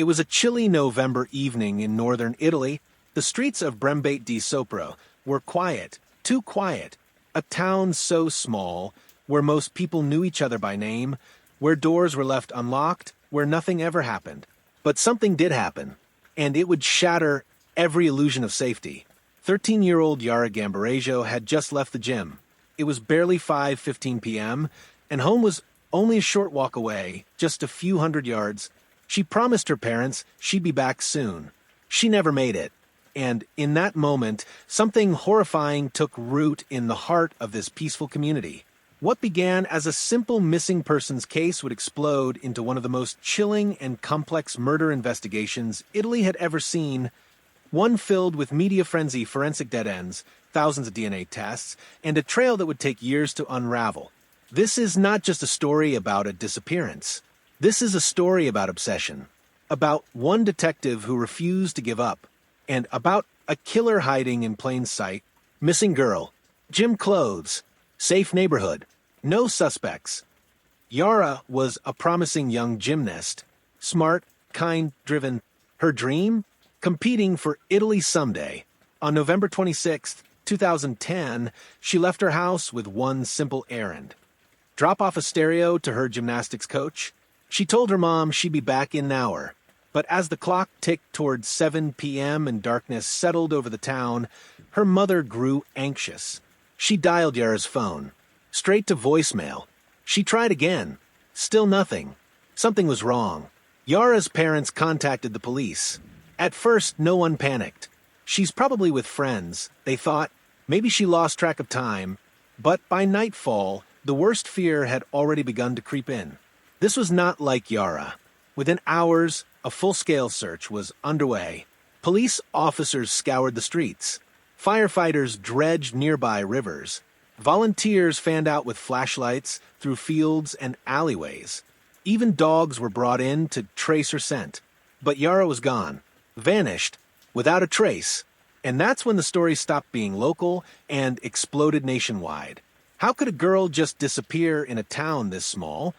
It was a chilly November evening in northern Italy. The streets of Brembate di Sopra were quiet, too quiet. A town so small, where most people knew each other by name, where doors were left unlocked, where nothing ever happened. But something did happen, and it would shatter every illusion of safety. 13-year-old Yara Gambirasio had just left the gym. It was barely 5:15 p.m., and home was only a short walk away, just a few hundred yards. She promised her parents she'd be back soon. She never made it. And in that moment, something horrifying took root in the heart of this peaceful community. What began as a simple missing persons case would explode into one of the most chilling and complex murder investigations Italy had ever seen, one filled with media frenzy, forensic dead ends, thousands of DNA tests, and a trail that would take years to unravel. This is not just a story about a disappearance. This is a story about obsession, about one detective who refused to give up, and about a killer hiding in plain sight. Missing girl, gym clothes, safe neighborhood, no suspects. Yara was a promising young gymnast, smart, kind, driven. Her dream? Competing for Italy someday. On November 26, 2010, she left her house with one simple errand. Drop off a stereo to her gymnastics coach. She told her mom she'd be back in an hour. But as the clock ticked towards 7 p.m. and darkness settled over the town, her mother grew anxious. She dialed Yara's phone. Straight to voicemail. She tried again. Still nothing. Something was wrong. Yara's parents contacted the police. At first, no one panicked. She's probably with friends, they thought. Maybe she lost track of time. But by nightfall, the worst fear had already begun to creep in. This was not like Yara. Within hours, a full-scale search was underway. Police officers scoured the streets. Firefighters dredged nearby rivers. Volunteers fanned out with flashlights through fields and alleyways. Even dogs were brought in to trace her scent. But Yara was gone. Vanished, without a trace. And that's when the story stopped being local and exploded nationwide. How could a girl just disappear in a town this small?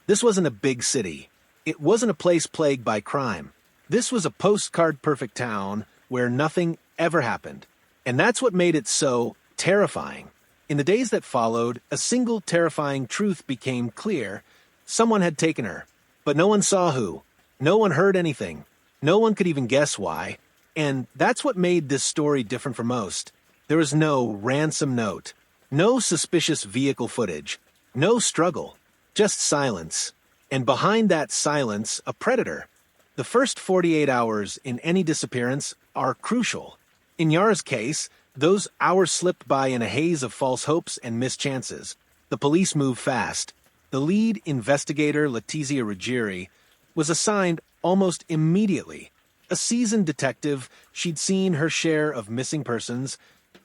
This wasn't a big city. It wasn't a place plagued by crime. This was a postcard-perfect town where nothing ever happened. And that's what made it so terrifying. In the days that followed, a single terrifying truth became clear. Someone had taken her. But no one saw who. No one heard anything. No one could even guess why. And that's what made this story different from most. There was no ransom note. No suspicious vehicle footage. No struggle. Just silence. And behind that silence, a predator. The first 48 hours in any disappearance are crucial. In Yara's case, those hours slipped by in a haze of false hopes and missed chances. The police moved fast. The lead investigator, Letizia Ruggieri, was assigned almost immediately. A seasoned detective, she'd seen her share of missing persons,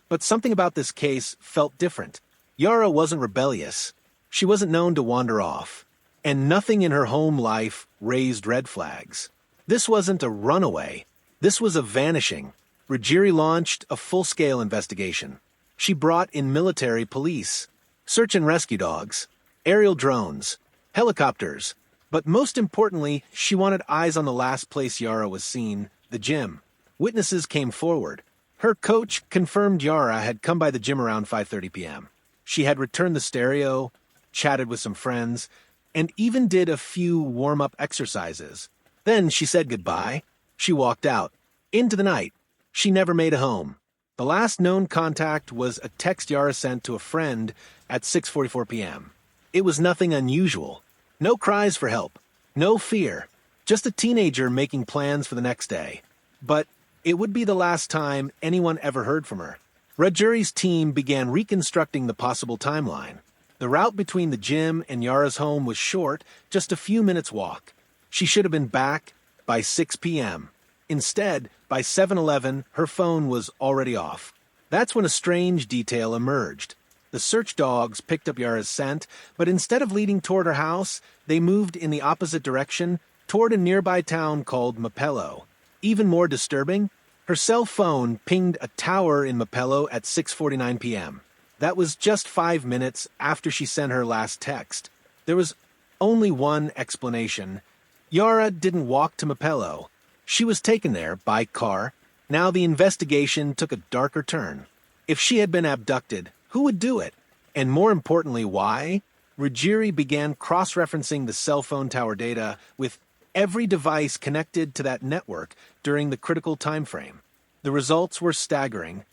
but something about this case felt different. Yara wasn't rebellious. She wasn't known to wander off. And nothing in her home life raised red flags. This wasn't a runaway. This was a vanishing. Ruggieri launched a full-scale investigation. She brought in military police, search and rescue dogs, aerial drones, helicopters. But most importantly, she wanted eyes on the last place Yara was seen, the gym. Witnesses came forward. Her coach confirmed Yara had come by the gym around 5:30 p.m. She had returned the stereo, chatted with some friends, and even did a few warm-up exercises. Then she said goodbye. She walked out. Into the night. She never made it home. The last known contact was a text Yara sent to a friend at 6:44 p.m. It was nothing unusual. No cries for help. No fear. Just a teenager making plans for the next day. But it would be the last time anyone ever heard from her. Ruggieri's team began reconstructing the possible timeline. The route between the gym and Yara's home was short, just a few minutes' walk. She should have been back by 6 p.m. Instead, by 7:11, her phone was already off. That's when a strange detail emerged. The search dogs picked up Yara's scent, but instead of leading toward her house, they moved in the opposite direction, toward a nearby town called Mapello. Even more disturbing, her cell phone pinged a tower in Mapello at 6:49 p.m. That was just 5 minutes after she sent her last text. There was only one explanation. Yara didn't walk to Mapello. She was taken there by car. Now the investigation took a darker turn. If she had been abducted, who would do it? And more importantly, why? Ruggieri began cross-referencing the cell phone tower data with every device connected to that network during the critical time frame. The results were staggering.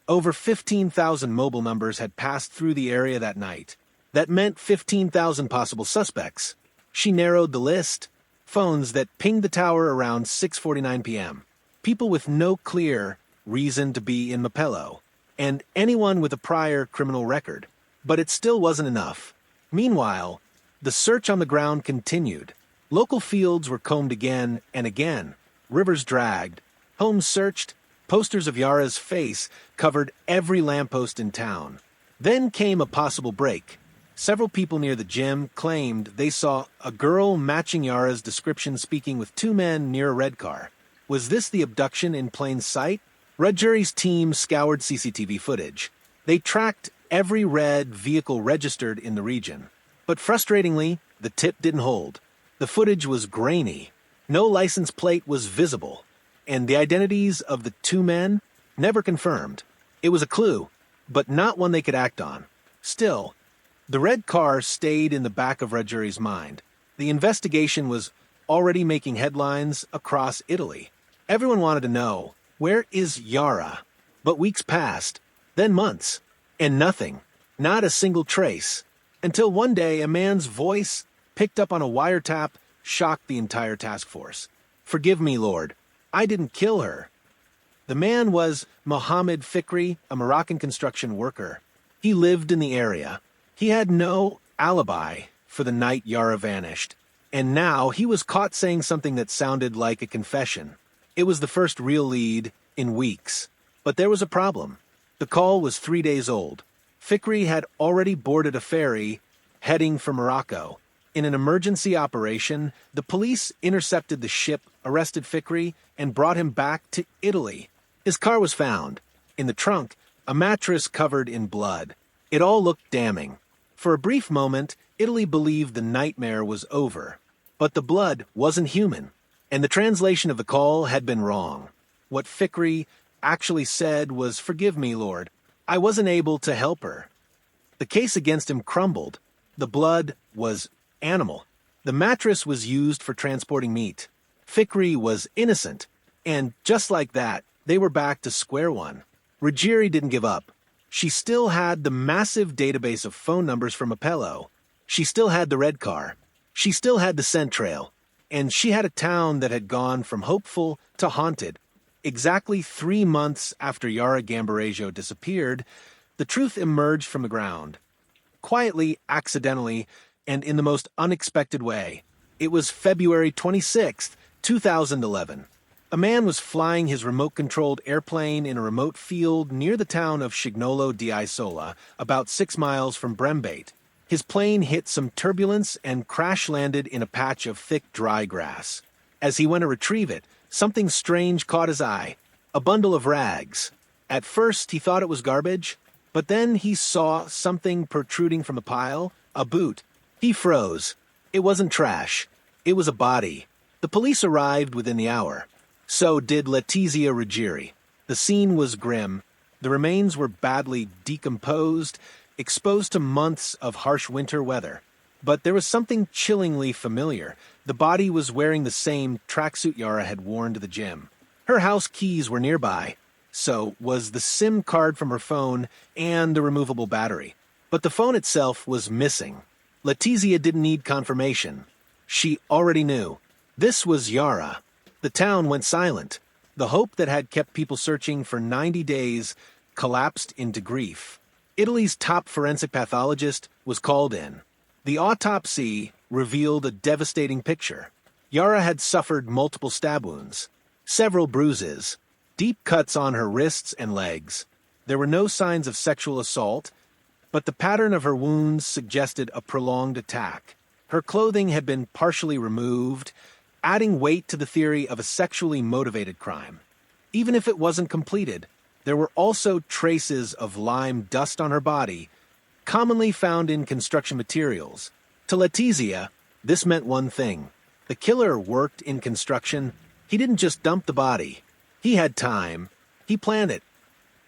Over 15,000 mobile numbers had passed through the area that night. That meant 15,000 possible suspects. She narrowed the list. Phones that pinged the tower around 6:49 p.m. People with no clear reason to be in Mapello. And anyone with a prior criminal record. But it still wasn't enough. Meanwhile, the search on the ground continued. Local fields were combed again and again. Rivers dragged. Homes searched. Posters of Yara's face covered every lamppost in town. Then came a possible break. Several people near the gym claimed they saw a girl matching Yara's description speaking with two men near a red car. Was this the abduction in plain sight? Ruggieri's team scoured CCTV footage. They tracked every red vehicle registered in the region. But frustratingly, the tip didn't hold. The footage was grainy. No license plate was visible. And the identities of the two men never confirmed. It was a clue, but not one they could act on. Still, the red car stayed in the back of Ruggieri's mind. The investigation was already making headlines across Italy. Everyone wanted to know, where is Yara? But weeks passed, then months, and nothing. Not a single trace. Until one day a man's voice, picked up on a wiretap, shocked the entire task force. "Forgive me, Lord. I didn't kill her." The man was Mohammed Fikri, a Moroccan construction worker. He lived in the area. He had no alibi for the night Yara vanished. And now he was caught saying something that sounded like a confession. It was the first real lead in weeks. But there was a problem. The call was 3 days old. Fikri had already boarded a ferry heading for Morocco. In an emergency operation, the police intercepted the ship, arrested Fikri, and brought him back to Italy. His car was found. In the trunk, a mattress covered in blood. It all looked damning. For a brief moment, Italy believed the nightmare was over. But the blood wasn't human, and the translation of the call had been wrong. What Fikri actually said was, "Forgive me, Lord. I wasn't able to help her." The case against him crumbled. The blood was animal. The mattress was used for transporting meat. Fikri was innocent. And just like that, they were back to square one. Ruggieri didn't give up. She still had the massive database of phone numbers from Mapello. She still had the red car. She still had the scent trail. And she had a town that had gone from hopeful to haunted. Exactly 3 months after Yara Gambirasio disappeared, the truth emerged from the ground. Quietly, accidentally, and in the most unexpected way. It was February 26th, 2011. A man was flying his remote-controlled airplane in a remote field near the town of Scignolo di Isola, about 6 miles from Brembate. His plane hit some turbulence and crash-landed in a patch of thick, dry grass. As he went to retrieve it, something strange caught his eye. A bundle of rags. At first, he thought it was garbage, but then he saw something protruding from the pile, a boot. He froze. It wasn't trash. It was a body. The police arrived within the hour. So did Letizia Ruggieri. The scene was grim. The remains were badly decomposed, exposed to months of harsh winter weather. But there was something chillingly familiar. The body was wearing the same tracksuit Yara had worn to the gym. Her house keys were nearby. So was the SIM card from her phone and the removable battery. But the phone itself was missing. Letizia didn't need confirmation. She already knew. This was Yara. The town went silent. The hope that had kept people searching for 90 days collapsed into grief. Italy's top forensic pathologist was called in. The autopsy revealed a devastating picture. Yara had suffered multiple stab wounds, several bruises, deep cuts on her wrists and legs. There were no signs of sexual assault, but the pattern of her wounds suggested a prolonged attack. Her clothing had been partially removed, adding weight to the theory of a sexually motivated crime. Even if it wasn't completed, there were also traces of lime dust on her body, commonly found in construction materials. To Letizia, this meant one thing. The killer worked in construction. He didn't just dump the body. He had time. He planned it.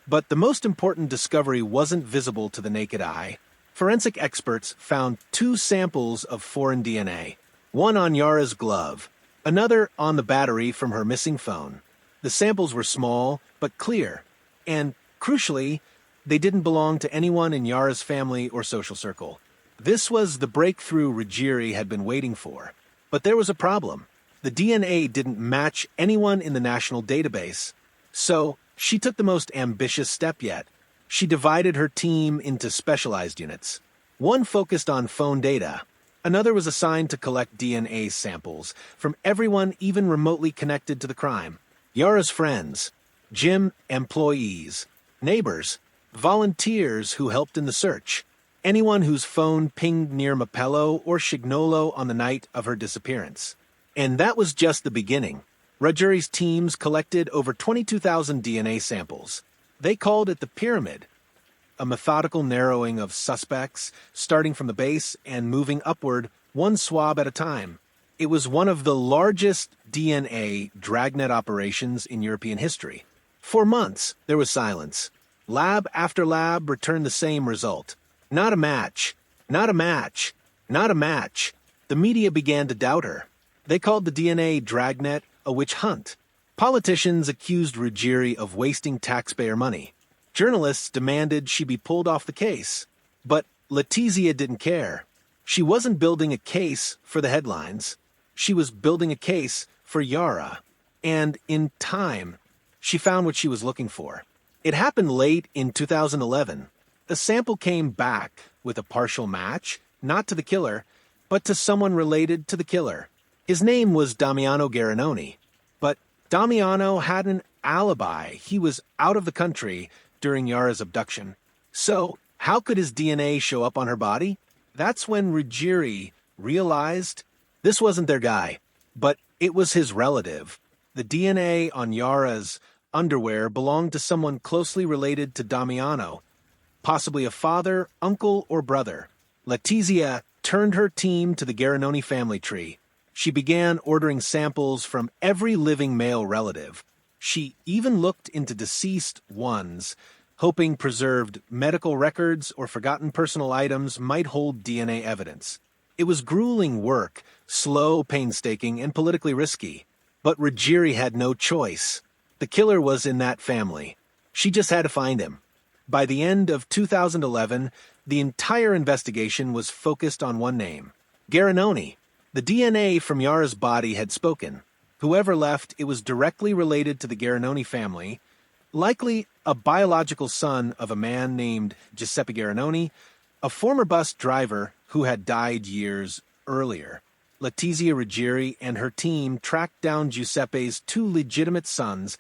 But the most important discovery wasn't visible to the naked eye. Forensic experts found 2 samples of foreign DNA, one on Yara's glove, another on the battery from her missing phone. The samples were small, but clear, and, crucially, they didn't belong to anyone in Yara's family or social circle. This was the breakthrough Ruggieri had been waiting for. But there was a problem. The DNA didn't match anyone in the national database. So, she took the most ambitious step yet. She divided her team into specialized units. One focused on phone data. Another was assigned to collect DNA samples from everyone even remotely connected to the crime. Yara's friends, gym employees, neighbors, volunteers who helped in the search, anyone whose phone pinged near Mapello or Scignolo on the night of her disappearance. And that was just the beginning. Ruggieri's teams collected over 22,000 DNA samples. They called it the pyramid, a methodical narrowing of suspects, starting from the base and moving upward one swab at a time. It was one of the largest DNA dragnet operations in European history. For months, there was silence. Lab after lab returned the same result. Not a match. Not a match. Not a match. The media began to doubt her. They called the DNA dragnet a witch hunt. Politicians accused Ruggieri of wasting taxpayer money. Journalists demanded she be pulled off the case. But Letizia didn't care. She wasn't building a case for the headlines. She was building a case for Yara. And in time, she found what she was looking for. It happened late in 2011. A sample came back with a partial match, not to the killer, but to someone related to the killer. His name was Damiano Garanoni. But Damiano had an alibi. He was out of the country during Yara's abduction. So, how could his DNA show up on her body? That's when Ruggieri realized this wasn't their guy, but it was his relative. The DNA on Yara's underwear belonged to someone closely related to Damiano, possibly a father, uncle, or brother. Letizia turned her team to the Garanoni family tree. She began ordering samples from every living male relative. She even looked into deceased ones, hoping preserved medical records or forgotten personal items might hold DNA evidence. It was grueling work, slow, painstaking, and politically risky. But Ruggieri had no choice. The killer was in that family. She just had to find him. By the end of 2011, the entire investigation was focused on one name, Garanoni. The DNA from Yara's body had spoken. Whoever left, it was directly related to the Garanoni family, likely a biological son of a man named Giuseppe Garanoni, a former bus driver who had died years earlier. Letizia Ruggieri and her team tracked down Giuseppe's 2 legitimate sons,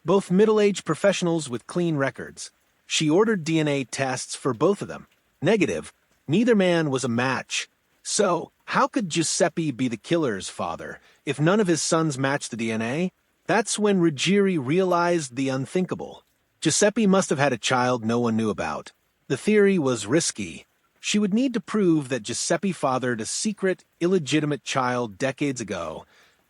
both middle-aged professionals with clean records. She ordered DNA tests for both of them. Negative. Neither man was a match. So, how could Giuseppe be the killer's father if none of his sons matched the DNA? That's when Ruggieri realized the unthinkable. Giuseppe must have had a child no one knew about. The theory was risky. She would need to prove that Giuseppe fathered a secret, illegitimate child decades ago,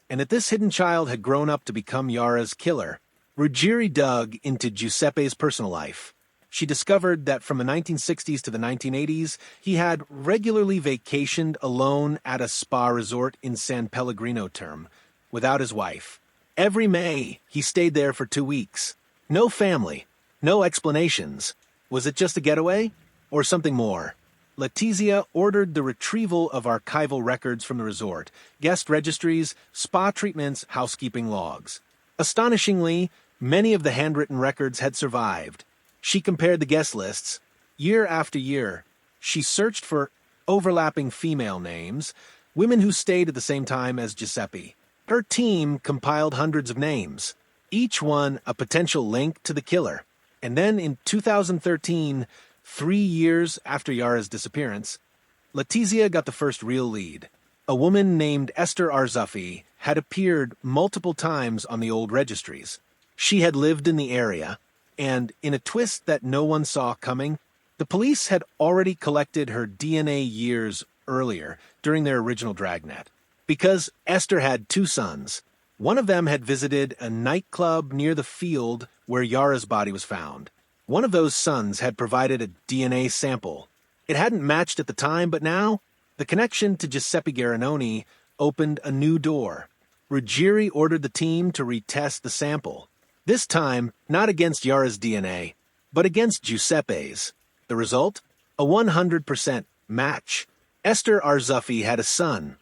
and that this hidden child had grown up to become Yara's killer. Ruggieri dug into Giuseppe's personal life. She discovered that from the 1960s to the 1980s, he had regularly vacationed alone at a spa resort in San Pellegrino Terme, without his wife. Every May, he stayed there for 2 weeks. No family, no explanations. Was it just a getaway? Or something more? Letizia ordered the retrieval of archival records from the resort, guest registries, spa treatments, housekeeping logs. Astonishingly, many of the handwritten records had survived. She compared the guest lists. Year after year, she searched for overlapping female names, women who stayed at the same time as Giuseppe. Her team compiled hundreds of names, each one a potential link to the killer. And then in 2013, 3 years after Yara's disappearance, Letizia got the first real lead. A woman named Esther Arzuffi had appeared multiple times on the old registries. She had lived in the area, and in a twist that no one saw coming, the police had already collected her DNA years earlier during their original dragnet. Because Esther had two sons. One of them had visited a nightclub near the field where Yara's body was found. One of those sons had provided a DNA sample. It hadn't matched at the time, but now, the connection to Giuseppe Garanoni opened a new door. Ruggieri ordered the team to retest the sample. This time, not against Yara's DNA, but against Giuseppe's. The result? A 100% match. Esther Arzuffi had a son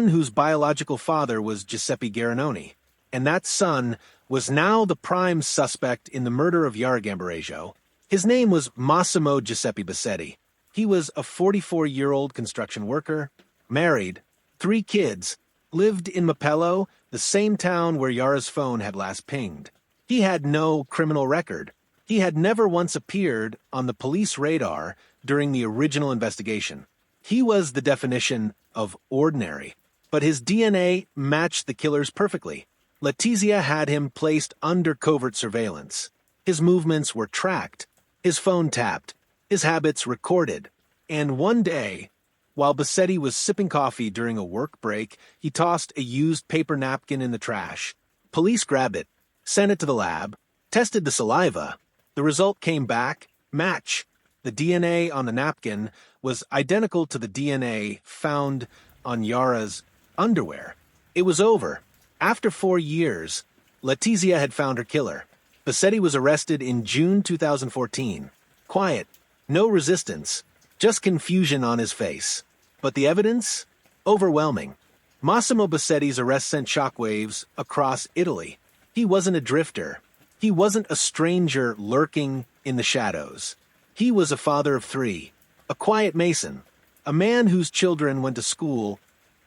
whose biological father was Giuseppe Garanoni, and that son was now the prime suspect in the murder of Yara Gambirasio. His name was Massimo Giuseppe Bossetti. He was a 44-year-old construction worker, married, 3 kids, lived in Mapello, the same town where Yara's phone had last pinged. He had no criminal record. He had never once appeared on the police radar during the original investigation. He was the definition of ordinary, but his DNA matched the killer's perfectly. Letizia had him placed under covert surveillance. His movements were tracked, his phone tapped, his habits recorded. And one day, while Bossetti was sipping coffee during a work break, he tossed a used paper napkin in the trash. Police grabbed it, sent it to the lab, tested the saliva. The result came back, match. The DNA on the napkin was identical to the DNA found on Yara's underwear. It was over. After 4 years, Letizia had found her killer. Bossetti was arrested in June 2014. Quiet, no resistance, just confusion on his face. But the evidence? Overwhelming. Massimo Bossetti's arrest sent shockwaves across Italy. He wasn't a drifter. He wasn't a stranger lurking in the shadows. He was a father of 3, a quiet mason, a man whose children went to school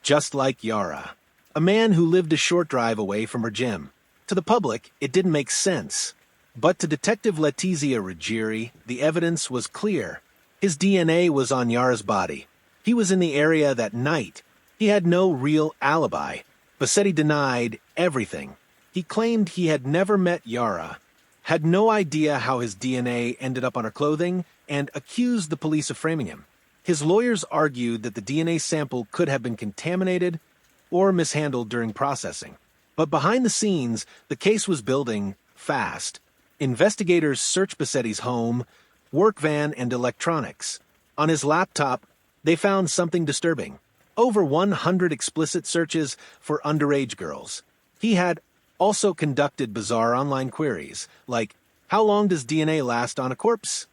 just like Yara, a man who lived a short drive away from her gym. To the public, it didn't make sense. But to Detective Letizia Ruggieri, the evidence was clear. His DNA was on Yara's body. He was in the area that night. He had no real alibi. Bossetti denied everything. He claimed he had never met Yara, had no idea how his DNA ended up on her clothing, and accused the police of framing him. His lawyers argued that the DNA sample could have been contaminated or mishandled during processing. But behind the scenes, the case was building fast. Investigators searched Bossetti's home, work van, and electronics. On his laptop, they found something disturbing. Over 100 explicit searches for underage girls. He had also conducted bizarre online queries, like, how long does DNA last on a corpse?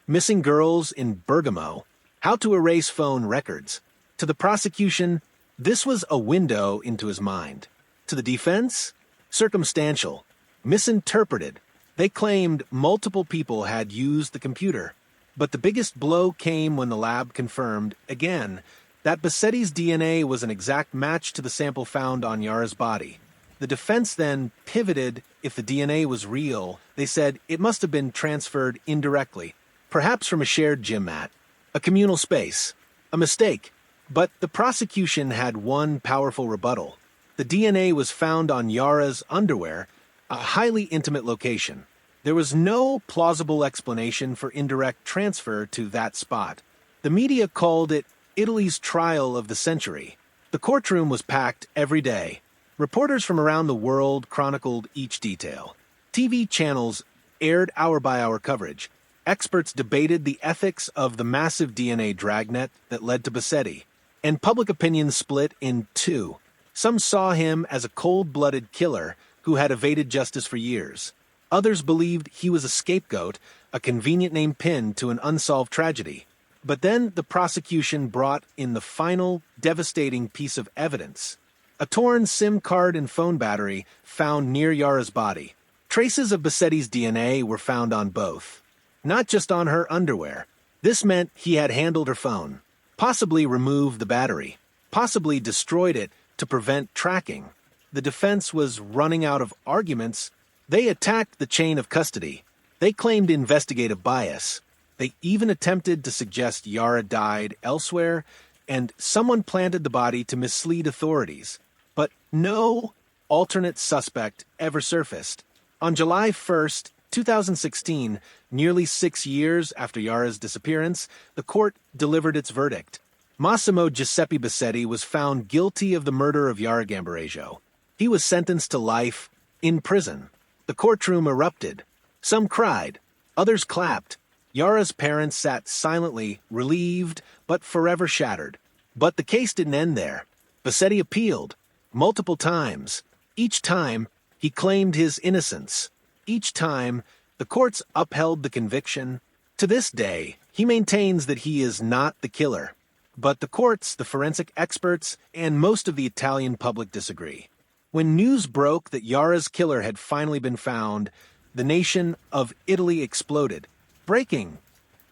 Missing girls in Bergamo. How to erase phone records. To the prosecution, this was a window into his mind. To the defense, circumstantial, misinterpreted. They claimed multiple people had used the computer. But the biggest blow came when the lab confirmed, again, that Bossetti's DNA was an exact match to the sample found on Yara's body. The defense then pivoted. If the DNA was real, they said it must have been transferred indirectly, perhaps from a shared gym mat, a communal space, a mistake. But the prosecution had one powerful rebuttal. The DNA was found on Yara's underwear, a highly intimate location. There was no plausible explanation for indirect transfer to that spot. The media called it Italy's trial of the century. The courtroom was packed every day. Reporters from around the world chronicled each detail. TV channels aired hour-by-hour coverage. Experts debated the ethics of the massive DNA dragnet that led to Bossetti. And public opinion split in two. Some saw him as a cold-blooded killer who had evaded justice for years. Others believed he was a scapegoat, a convenient name pinned to an unsolved tragedy. But then the prosecution brought in the final, devastating piece of evidence. A torn SIM card and phone battery found near Yara's body. Traces of Bossetti's DNA were found on both. Not just on her underwear. This meant he had handled her phone, possibly removed the battery, possibly destroyed it to prevent tracking. The defense was running out of arguments. They attacked the chain of custody. They claimed investigative bias. They even attempted to suggest Yara died elsewhere, and someone planted the body to mislead authorities. But no alternate suspect ever surfaced. On July 1st, 2016, nearly 6 years after Yara's disappearance, the court delivered its verdict. Massimo Giuseppe Bossetti was found guilty of the murder of Yara Gambirasio. He was sentenced to life in prison. The courtroom erupted. Some cried, others clapped. Yara's parents sat silently, relieved, but forever shattered. But the case didn't end there. Bossetti appealed, multiple times. Each time, he claimed his innocence. Each time, the courts upheld the conviction. To this day, he maintains that he is not the killer. But the courts, the forensic experts, and most of the Italian public disagree. When news broke that Yara's killer had finally been found, the nation of Italy exploded. Breaking!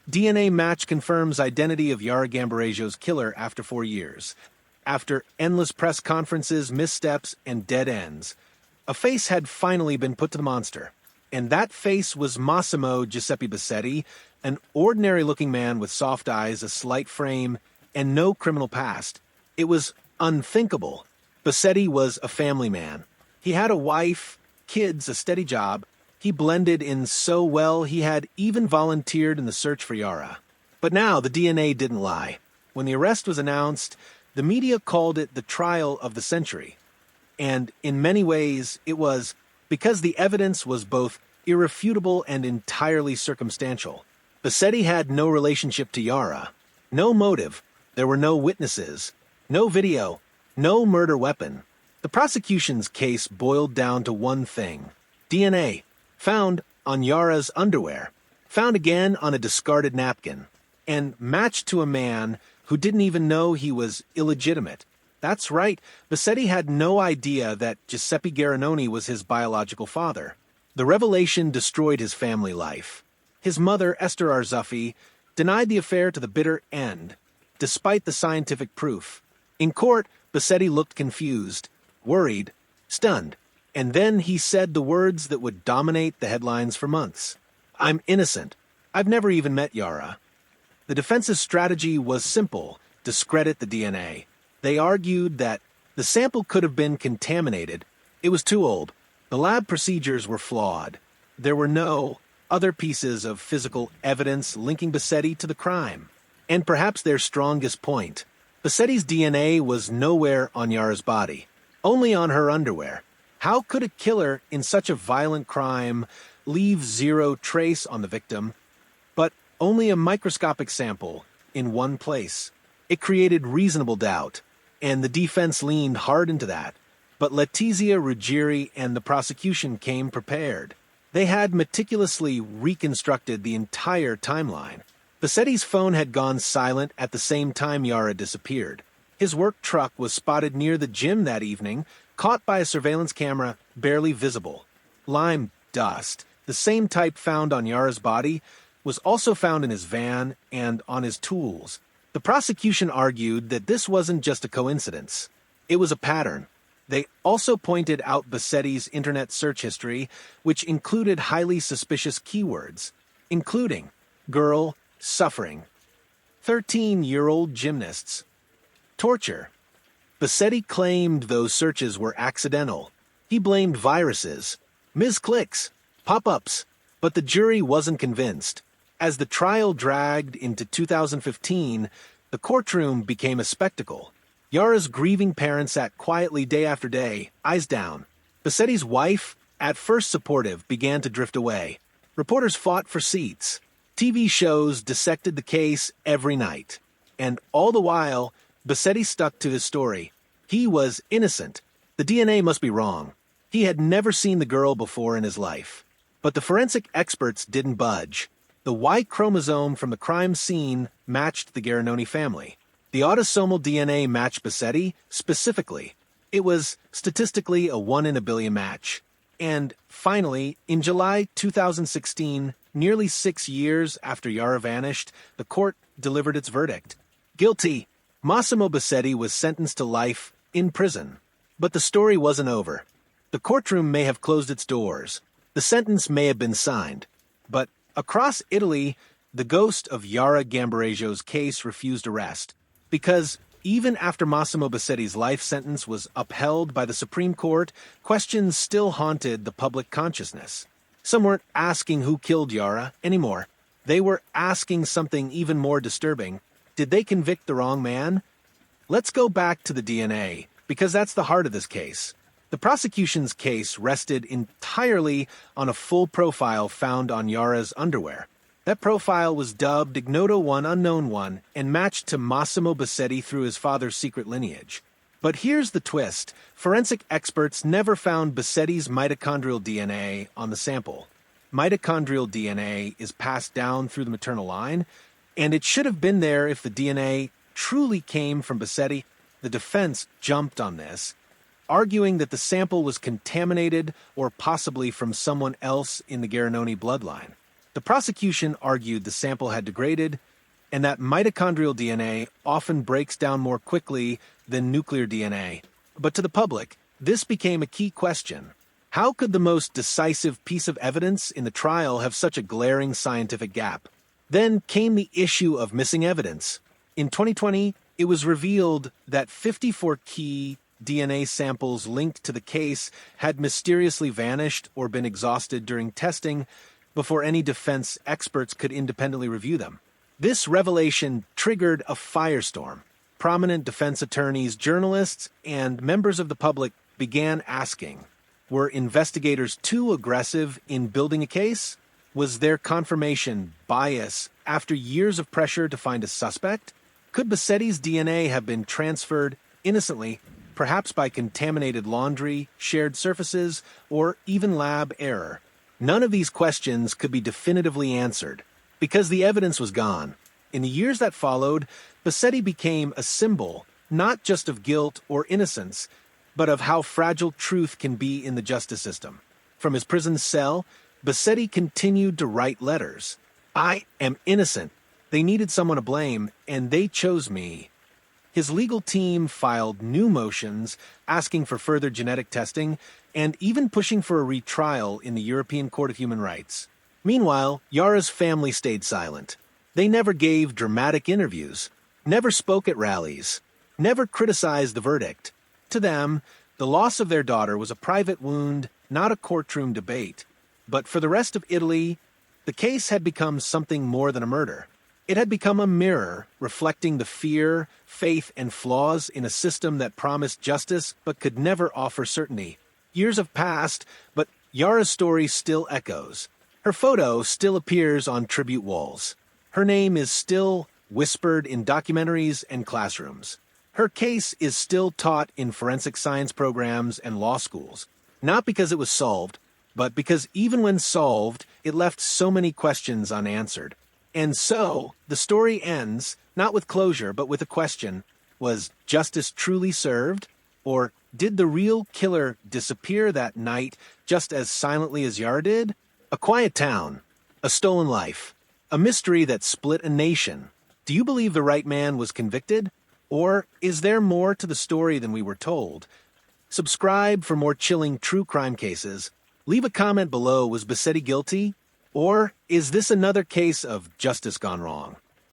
DNA match confirms identity of Yara Gambirasio's killer after 4 years. After endless press conferences, missteps, and dead ends, a face had finally been put to the monster. And that face was Massimo Giuseppe Bossetti, an ordinary-looking man with soft eyes, a slight frame, and no criminal past. It was unthinkable. Bossetti was a family man. He had a wife, kids, a steady job. He blended in so well he had even volunteered in the search for Yara. But now the DNA didn't lie. When the arrest was announced, the media called it the trial of the century. And in many ways, it was because the evidence was both irrefutable and entirely circumstantial. Bossetti had no relationship to Yara, no motive. There were no witnesses, no video, no murder weapon. The prosecution's case boiled down to one thing: DNA, found on Yara's underwear, found again on a discarded napkin, and matched to a man who didn't even know he was illegitimate. That's right, Bossetti had no idea that Giuseppe Garanoni was his biological father. The revelation destroyed his family life. His mother, Esther Arzuffi, denied the affair to the bitter end, despite the scientific proof. In court, Bossetti looked confused, worried, stunned, and then he said the words that would dominate the headlines for months. "I'm innocent. I've never even met Yara." The defense's strategy was simple: discredit the DNA. They argued that the sample could have been contaminated. It was too old. The lab procedures were flawed. There were no other pieces of physical evidence linking Bossetti to the crime. And perhaps their strongest point: Bossetti's DNA was nowhere on Yara's body, only on her underwear. How could a killer in such a violent crime leave zero trace on the victim, but only a microscopic sample in one place? It created reasonable doubt, and the defense leaned hard into that. But Letizia Ruggieri and the prosecution came prepared. They had meticulously reconstructed the entire timeline. Bossetti's phone had gone silent at the same time Yara disappeared. His work truck was spotted near the gym that evening, caught by a surveillance camera, barely visible. Lime dust, the same type found on Yara's body, was also found in his van and on his tools. The prosecution argued that this wasn't just a coincidence. It was a pattern. They also pointed out Bossetti's internet search history, which included highly suspicious keywords, including girl, suffering, 13-year-old gymnasts, torture. Bossetti claimed those searches were accidental. He blamed viruses, misclicks, pop-ups, but the jury wasn't convinced. As the trial dragged into 2015, the courtroom became a spectacle. Yara's grieving parents sat quietly day after day, eyes down. Bossetti's wife, at first supportive, began to drift away. Reporters fought for seats. TV shows dissected the case every night. And all the while, Bossetti stuck to his story. He was innocent. The DNA must be wrong. He had never seen the girl before in his life. But the forensic experts didn't budge. The Y chromosome from the crime scene matched the Garanoni family. The autosomal DNA matched Bossetti specifically. It was statistically a 1 in a billion match. And finally, in July 2016, nearly 6 years after Yara vanished, the court delivered its verdict. Guilty. Massimo Bossetti was sentenced to life in prison. But the story wasn't over. The courtroom may have closed its doors. The sentence may have been signed. But across Italy, the ghost of Yara Gambirasio's case refused arrest. Because even after Massimo Bossetti's life sentence was upheld by the Supreme Court, questions still haunted the public consciousness. Some weren't asking who killed Yara anymore. They were asking something even more disturbing. Did they convict the wrong man? Let's go back to the DNA, because that's the heart of this case. The prosecution's case rested entirely on a full profile found on Yara's underwear. That profile was dubbed Ignoto 1 Unknown 1 and matched to Massimo Bossetti through his father's secret lineage. But here's the twist. Forensic experts never found Bossetti's mitochondrial DNA on the sample. Mitochondrial DNA is passed down through the maternal line, and it should have been there if the DNA truly came from Bossetti. The defense jumped on this, arguing that the sample was contaminated or possibly from someone else in the Garanoni bloodline. The prosecution argued the sample had degraded, and that mitochondrial DNA often breaks down more quickly than nuclear DNA. But to the public, this became a key question. How could the most decisive piece of evidence in the trial have such a glaring scientific gap? Then came the issue of missing evidence. In 2020, it was revealed that 54 key DNA samples linked to the case had mysteriously vanished or been exhausted during testing before any defense experts could independently review them. This revelation triggered a firestorm. Prominent defense attorneys, journalists, and members of the public began asking, were investigators too aggressive in building a case? Was their confirmation bias after years of pressure to find a suspect? Could Bossetti's DNA have been transferred innocently, perhaps by contaminated laundry, shared surfaces, or even lab error? None of these questions could be definitively answered, because the evidence was gone. In the years that followed, Bossetti became a symbol, not just of guilt or innocence, but of how fragile truth can be in the justice system. From his prison cell, Bossetti continued to write letters. I am innocent. They needed someone to blame, and they chose me. His legal team filed new motions asking for further genetic testing and even pushing for a retrial in the European Court of Human Rights. Meanwhile, Yara's family stayed silent. They never gave dramatic interviews, never spoke at rallies, never criticized the verdict. To them, the loss of their daughter was a private wound, not a courtroom debate. But for the rest of Italy, the case had become something more than a murder. It had become a mirror reflecting the fear, faith, and flaws in a system that promised justice but could never offer certainty. Years have passed, but Yara's story still echoes. Her photo still appears on tribute walls. Her name is still whispered in documentaries and classrooms. Her case is still taught in forensic science programs and law schools, not because it was solved, but because even when solved, it left so many questions unanswered. And so, the story ends, not with closure, but with a question. Was justice truly served? Or did the real killer disappear that night just as silently as Yara did? A quiet town, a stolen life, a mystery that split a nation. Do you believe the right man was convicted? Or is there more to the story than we were told? Subscribe for more chilling true crime cases. Leave a comment below, was Bossetti guilty? Or is this another case of justice gone wrong?